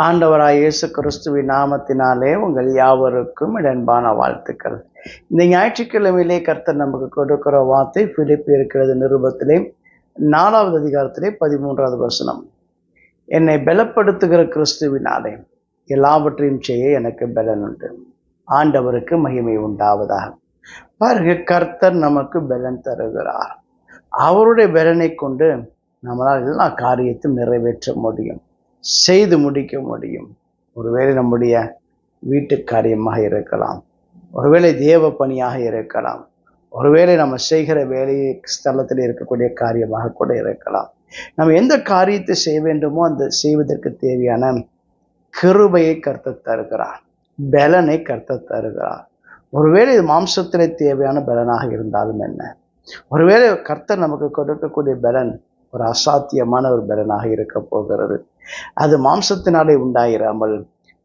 ஆண்டவராய் இயேசு கிறிஸ்துவின் நாமத்தினாலே உங்கள் யாவருக்கும் அன்பான வாழ்த்துக்கள். இந்த ஞாயிற்றுக்கிழமையிலே கர்த்தர் நமக்கு கொடுக்கிற வார்த்தை பிலிப்பியர் நிருபத்திலே 4வது அதிகாரத்திலே 13வது வசனம். என்னை பலப்படுத்துகிற கிறிஸ்துவினாலே எல்லாவற்றையும் செய்ய எனக்கு பலன் உண்டு. ஆண்டவருக்கு மகிமை உண்டாவதாக. பாருங்க, கர்த்தர் நமக்கு பலன் தருகிறார். அவருடைய பலனை கொண்டு நம்மளால் எல்லா காரியத்தையும் நிறைவேற்ற முடியும், செய்து முடிக்க முடியும். ஒருவேளை நம்முடைய வீட்டு காரியமாக இருக்கலாம், ஒருவேளை தேவ பணியாக இருக்கலாம், ஒருவேளை நம்ம செய்கிற வேலை ஸ்தலத்தில் இருக்கக்கூடிய காரியமாக கூட இருக்கலாம். நம்ம எந்த காரியத்தை செய்ய வேண்டுமோ அந்த செய்வதற்கு தேவையான கிருபையை கர்த்தர் தருகிறார், பலனை கர்த்தர் தருகிறார். ஒருவேளை இது மாம்சத்திலே தேவையான பலனாக இருந்தாலும் என்ன, ஒருவேளை கர்த்தர் நமக்கு கொடுக்கக்கூடிய பலன் ஒரு அசாத்தியமான ஒரு பலனாக இருக்க போகிறது. அது மாம்சத்தினாலே உண்டாயிராமல்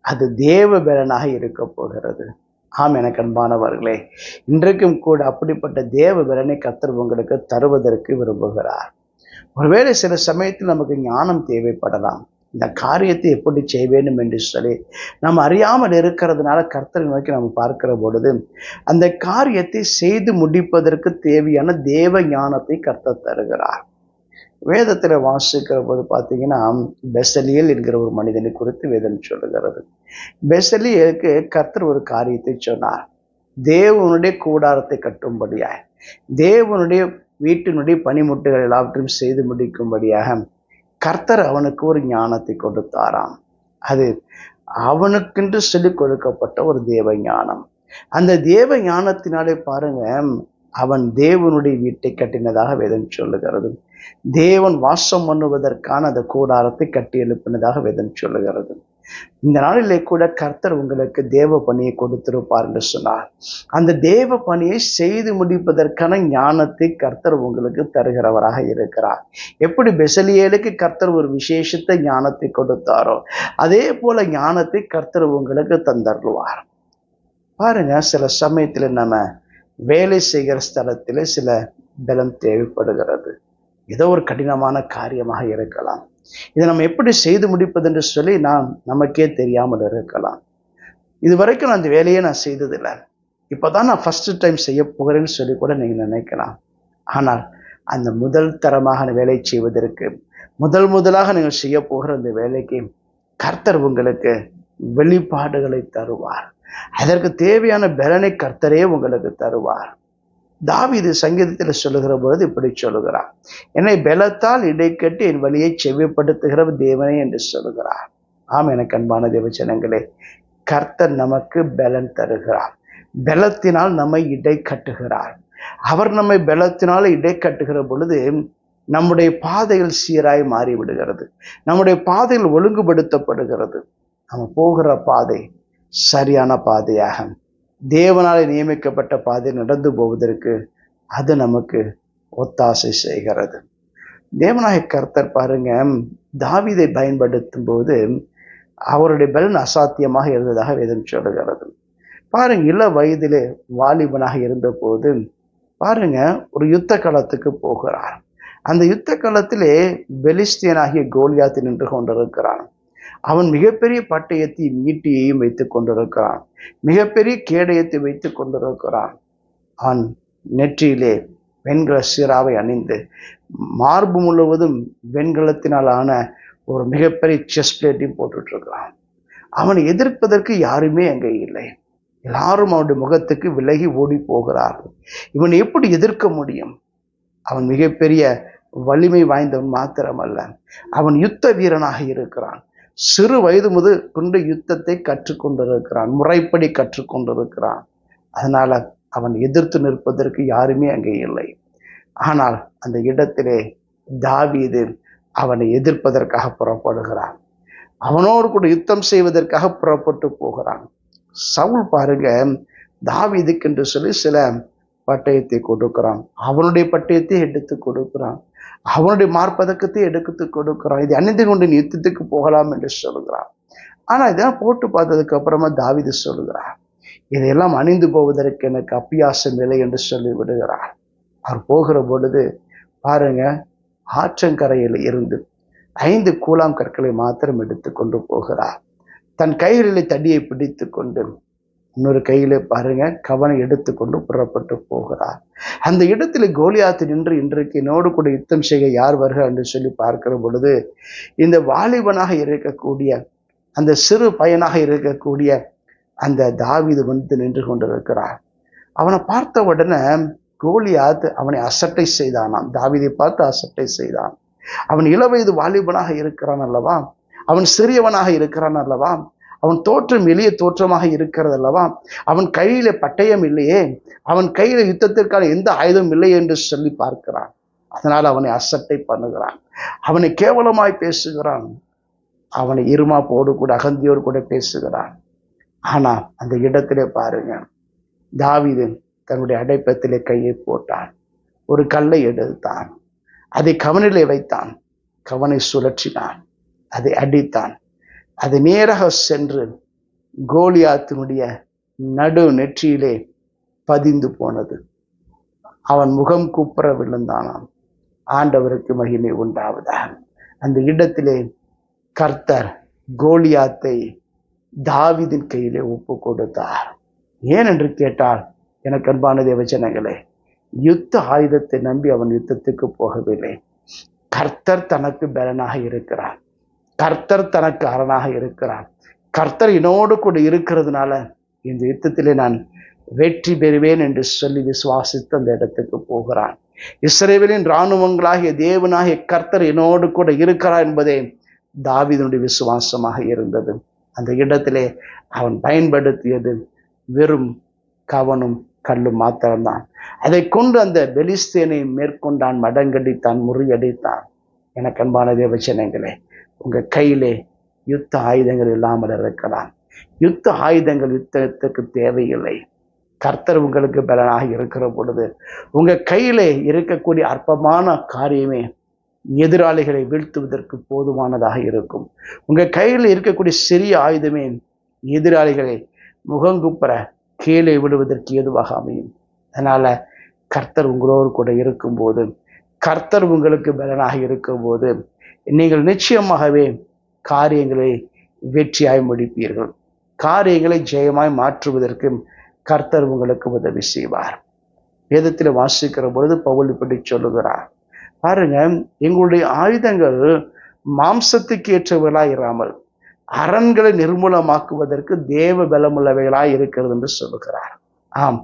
அது தேவ பலனாக இருக்க போகிறது. ஆம், எனக்கு அன்பானவர்களே, இன்றைக்கும் கூட அப்படிப்பட்ட தேவ பலனை கர்த்தர் உங்களுக்கு தருவதற்கு விரும்புகிறார். ஒருவேளை சில சமயத்தில் நமக்கு ஞானம் தேவைப்படலாம். இந்த காரியத்தை எப்படி செய்ய வேண்டும் என்று சொல்லி நம்ம அறியாமல் இருக்கிறதுனால கர்த்தரை நோக்கி நம்ம பார்க்கிற பொழுது அந்த காரியத்தை செய்து முடிப்பதற்கு தேவையான தேவ ஞானத்தை கர்த்தர் தருகிறார். வேதத்தில் வாசிக்கிற போது பார்த்தீங்கன்னா, பெசலியல் என்கிற ஒரு மனிதனை குறித்து வேதம் சொல்லுகிறது. பெசலியலுக்கு கர்த்தர் ஒரு காரியத்தை சொன்னார். தேவனுடைய கூடாரத்தை கட்டும்படியாக, தேவனுடைய வீட்டினுடைய பணிமுட்டுகள் எல்லாவற்றையும் செய்து முடிக்கும்படியாக கர்த்தர் அவனுக்கு ஒரு ஞானத்தை கொடுத்தாராம். அது அவனுக்கென்று சொல்லிக் கொடுக்கப்பட்ட ஒரு தேவ ஞானம். அந்த தேவ ஞானத்தினாலே பாருங்க, அவன் தேவனுடைய வீட்டை கட்டினதாக வேதம் சொல்லுகிறது. தேவன் வாசம் பண்ணுவதற்கான அந்த கூடாரத்தை கட்டி எழுப்பினதாக வேதம் சொல்லுகிறது. இந்த நாளிலே கூட கர்த்தர் உங்களுக்கு தேவ பணியை கொடுத்திருப்பார் என்று சொன்னார். அந்த தேவ பணியை செய்து முடிப்பதற்கான ஞானத்தை கர்த்தர் உங்களுக்கு தருகிறவராக இருக்கிறார். எப்படி பெசலியேலுக்கு கர்த்தர் ஒரு விசேஷத்தை ஞானத்தை கொடுத்தாரோ அதே போல ஞானத்தை கர்த்தர் உங்களுக்கு தந்தருவார். பாருங்க, சில சமயத்துல நம்ம வேலை செய்கிற ஸ்தலத்தில் சில பலம் தேவைப்படுகிறது. ஏதோ ஒரு கடினமான காரியமாக இருக்கலாம். இதை நம்ம எப்படி செய்து முடிப்பது என்று சொல்லி நமக்கே தெரியாமல் இருக்கலாம். இது வரைக்கும் நான் அந்த வேலையை நான் செய்ததில்லை, இப்போதான் நான் ஃபர்ஸ்ட் டைம் செய்ய போகிறேன்னு சொல்லி கூட நீங்க நினைக்கலாம். ஆனால் அந்த முதல் தரமாக வேலை செய்வதற்கு முதலாக நீங்கள் செய்ய போகிற அந்த வேலைக்கு கர்த்தர் உங்களுக்கு வெளிப்பாடுகளை தருவார். அதற்கு தேவையான பலனை கர்த்தரே உங்களுக்கு தருவார். தாவீது சங்கீதத்தில் சொல்லுகிற பொழுது இப்படி சொல்லுகிறார், என்னை பலத்தால் இடைக்கட்டி என் வழியை செவிப்படுத்துகிற தேவனே என்று சொல்லுகிறார். ஆம், எனக்கு அன்பான தேவஜனங்களே, கர்த்தர் நமக்கு பலன் தருகிறார். பலத்தினால் நம்மை இடை கட்டுகிறார். அவர் நம்மை பலத்தினால் இடை கட்டுகிற பொழுது நம்முடைய பாதைகள் சீராய் மாறிவிடுகிறது, நம்முடைய பாதைகள் ஒழுங்குபடுத்தப்படுகிறது. நம்ம போகிற பாதை சரியான பாதையாக, தேவனாலே நியமிக்கப்பட்ட பாதை நடந்து போவதற்கு அது நமக்கு ஒத்தாசை செய்கிறது. தேவனாய கர்த்தர் பாருங்க, தாவீதை பயன்படுத்தும் போது அவருடைய பலன் அசாத்தியமாக இருந்ததாக வேதம் சொல்லுகிறது. பாருங்க, இள வயதிலே வாலிபனாக இருந்த போது பாருங்க ஒரு யுத்த களத்துக்கு போகிறார். அந்த யுத்த களத்திலே பெலிஸ்தியனாகிய கோலியாத் நின்று கொண்டிருக்கிறான். அவன் மிகப்பெரிய பட்டயத்தையும் ஈட்டியையும் வைத்துக் கொண்டிருக்கிறான், மிகப்பெரிய கேடயத்தை வைத்துக் கொண்டிருக்கிறான். அவன் நெற்றியிலே வெண்கல சீராவை அணிந்து மார்பு முழுவதும் வெண்கலத்தினாலான ஒரு மிகப்பெரிய செஸ்ட் பிளேட்டையும் போட்டுட்டு இருக்கிறான். அவனை எதிர்ப்பதற்கு யாருமே அங்கே இல்லை. எல்லாரும் அவனுடைய முகத்துக்கு விலகி ஓடி போகிறார்கள். இவன் எப்படி எதிர்க்க முடியும்? அவன் மிகப்பெரிய வலிமை வாய்ந்தவன் மாத்திரமல்ல, அவன் யுத்த வீரனாக இருக்கிறான். சிறு வயது முதல் கொண்டு யுத்தத்தை கற்றுக்கொண்டிருக்கிறான், முறைப்படி கற்றுக்கொண்டிருக்கிறான். அதனால அவன் எதிர்த்து நிற்பதற்கு யாருமே அங்கே இல்லை. ஆனால் அந்த இடத்திலே தாவீது அவனை எதிர்ப்பதற்காக புறப்படுகிறான். அவனோடு கூட யுத்தம் செய்வதற்காக புறப்பட்டு போகிறான். சவுல் பாருங்க, தாவீதுக்கு என்று சொல்லி சில பட்டயத்தை கொடுக்கிறான், அவனுடைய பட்டயத்தை எடுத்து கொடுக்கிறான், அவனுடைய மார்பதக்கத்தை எடுத்து கொடுக்கிறான். இதை அணிந்து கொண்டு நீ யுத்தத்துக்கு போகலாம் என்று சொல்லுகிறான். ஆனா இதெல்லாம் போட்டு பார்த்ததுக்கு அப்புறமா தாவீது சொல்லுகிறார், இதையெல்லாம் அணிந்து போவதற்கு எனக்கு அப்பியாசம் இல்லை என்று சொல்லி விடுகிறார். அவர் போகிற பொழுது பாருங்க, ஆற்றங்கரையில் இருந்து 5 கூழாம் கற்களை மாத்திரம் எடுத்து கொண்டு போகிறார். தன் கைகளிலே தடியை பிடித்து கொண்டு இன்னொரு கையில பாருங்க கவனை எடுத்துக்கொண்டு புறப்பட்டு போகிறார். அந்த இடத்துல கோலியாத்து நின்று இன்றைக்கு என்னோடு கூட யுத்தம் செய்ய யார் வருகிறார் என்று சொல்லி பார்க்கிற பொழுது, இந்த வாலிபனாக இருக்கக்கூடிய அந்த சிறு பையனாக இருக்கக்கூடிய அந்த தாவீது வந்து நின்று கொண்டிருக்கிறார். அவனை பார்த்த உடனே கோலியாத் அவனை அசட்டை செய்தானாம். தாவீதை பார்த்து அசட்டை செய்தான். அவன் இளவயது வாலிபனாக இருக்கிறான் அல்லவா, அவன் சிறியவனாக இருக்கிறான் அல்லவா, அவன் தோற்றம் எளிய தோற்றமாக இருக்கிறது அல்லவா, அவன் கையில பட்டயம் இல்லையே, அவன் கையில யுத்தத்திற்கான எந்த ஆயுதம் இல்லை என்று சொல்லி பார்க்கிறான். அதனால் அவனை அசட்டை பண்ணுகிறான், அவனை கேவலமாய் பேசுகிறான், அவனை இருமாப்போடு கூட அகந்தியோடு கூட பேசுகிறான். ஆனா அந்த இடத்திலே பாருங்க, தாவீது தன்னுடைய அடைப்பத்திலே கையை போட்டான், ஒரு கல்லை எடுத்தான், அதை கவனிலே வைத்தான், கவனை சுழற்றினான், அதை அடித்தான். அது நேராக சென்று கோலியாத்தினுடைய நடு நெற்றியிலே பதிந்து போனது. அவன் முகம் கூப்புற விழுந்தானாம். ஆண்டவருக்கு மகிமை உண்டாவதாக. அந்த இடத்திலே கர்த்தர் கோலியாத்தை தாவீதின் கையிலே ஒப்பு கொடுத்தார். ஏன் என்று கேட்டால், எனக்கு அன்பான தேவஜனங்களே, யுத்த ஆயுதத்தை நம்பி அவன் யுத்தத்துக்கு போகவில்லை. கர்த்தர் தனக்கு பலனாக இருக்கிறார், கர்த்தர் தனக்கு அரணாக இருக்கிறார், கர்த்தர் என்னோடு கூட இருக்கிறதுனால இந்த யுத்தத்திலே நான் வெற்றி பெறுவேன் என்று சொல்லி விசுவாசித்து அந்த இடத்துக்கு போகிறான். இஸ்ரவேலின் இராணுவங்களாகிய தேவனாகிய கர்த்தர் என்னோடு கூட இருக்கிறார் என்பதே தாவீதுடைய விசுவாசமாக இருந்தது. அந்த இடத்திலே அவன் பயன்படுத்தியது வெறும் கவனும் கல்லும் மாத்திரம்தான். அதை கொண்டு அந்த பெலிஸ்தேனை மேற்கொண்டான், மடங்கடித்தான், முறியடித்தான். எனக்கு அன்பான தேவஜனங்களே, உங்க கையிலே யுத்த ஆயுதங்கள் இல்லாமல் இருக்கலாம். யுத்த ஆயுதங்கள் யுத்தத்துக்கு தேவையில்லை. கர்த்தர் உங்களுக்கு பலனாக இருக்கிற பொழுது உங்க கையிலே இருக்கக்கூடிய அற்பமான காரியமே எதிராளிகளை வீழ்த்துவதற்கு போதுமானதாக இருக்கும். உங்க கையில் இருக்கக்கூடிய சிறிய ஆயுதமே எதிராளிகளை முகங்குப்புற கீழே விடுவதற்கு ஏதுவாக அமையும். அதனால கர்த்தர் உங்களோடு கூட இருக்கும்போது, கர்த்தர் உங்களுக்கு பலனாக இருக்கும்போது நீங்கள் நிச்சயமாகவே காரியங்களை வெற்றியாய் முடிப்பீர்கள். காரியங்களை ஜெயமாய் மாற்றுவதற்கு கர்த்தர் உங்களுக்கு உதவி செய்வார். வேதத்தில் வாசிக்கிற பொழுது பவுல் இப்படி சொல்லுகிறார், பாருங்க, எங்களுடைய ஆயுதங்கள் மாம்சத்துக்கு ஏற்றவைகளாய் இராமல் அரண்களை நிர்மூலமாக்குவதற்கு தேவ பலமுள்ளவைகளாய் இருக்கிறது என்று சொல்லுகிறார். ஆம்,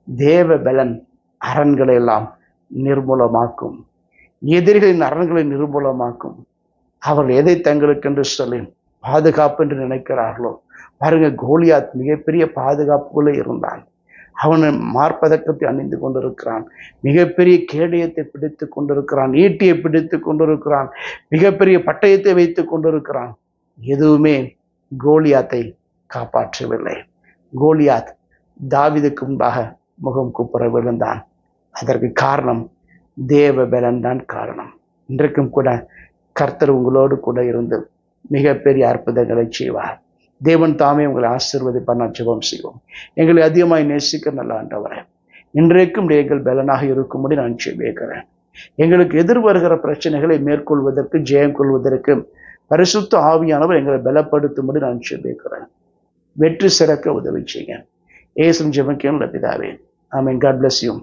தேவ பலன் அரண்களை எல்லாம் நிர்மூலமாக்கும், எதிரிகளின் அரண்களை நிர்மூலமாக்கும். அவர்கள் எதை தங்களுக்கு என்று சொல்லி பாதுகாப்பு என்று நினைக்கிறார்களோ, பாருங்க, கோலியாத் மிகப்பெரிய பாதுகாப்புக்குள்ளே இருந்தான். அவன் மார்பதக்கத்தை அணிந்து கொண்டிருக்கிறான், மிகப்பெரிய கேடயத்தை பிடித்து கொண்டிருக்கிறான், ஈட்டியை பிடித்து கொண்டிருக்கிறான், மிகப்பெரிய பட்டயத்தை வைத்து கொண்டிருக்கிறான். எதுவுமே கோலியாத்தை காப்பாற்றவில்லை. கோலியாத் தாவீதுக்கு முன்பாக முகம் கூப்புற விழுந்தான். அதற்கு காரணம் தேவ பலன் தான் காரணம். இன்றைக்கும் கூட கர்த்தர் உங்களோடு கூட இருந்து மிகப்பெரிய அற்புதங்களை செய்வார். தேவன் தாமே உங்களை ஆசீர்வதிப்பார். நான் ஜெபம் செய்வோம். எங்களை அதிகமாய் நேசிக்க நல்ல ஆண்டவரே, இன்றைக்கும் நீங்கள் பலனாக இருக்கும்படி நான் ஜெபிக்கிறேன். எங்களுக்கு எதிர் வருகிற பிரச்சனைகளை மேற்கொள்வதற்கு, ஜெயம் கொள்வதற்கு பரிசுத்த ஆவியானவர் எங்களை பலப்படுத்தும்படி நான் ஜெபிக்கிறேன். வெற்றி சிறக்க உதவி செய்ய இயேசுவின் ஜெபம் கேளும் பிதாவே. ஆமென். God bless you.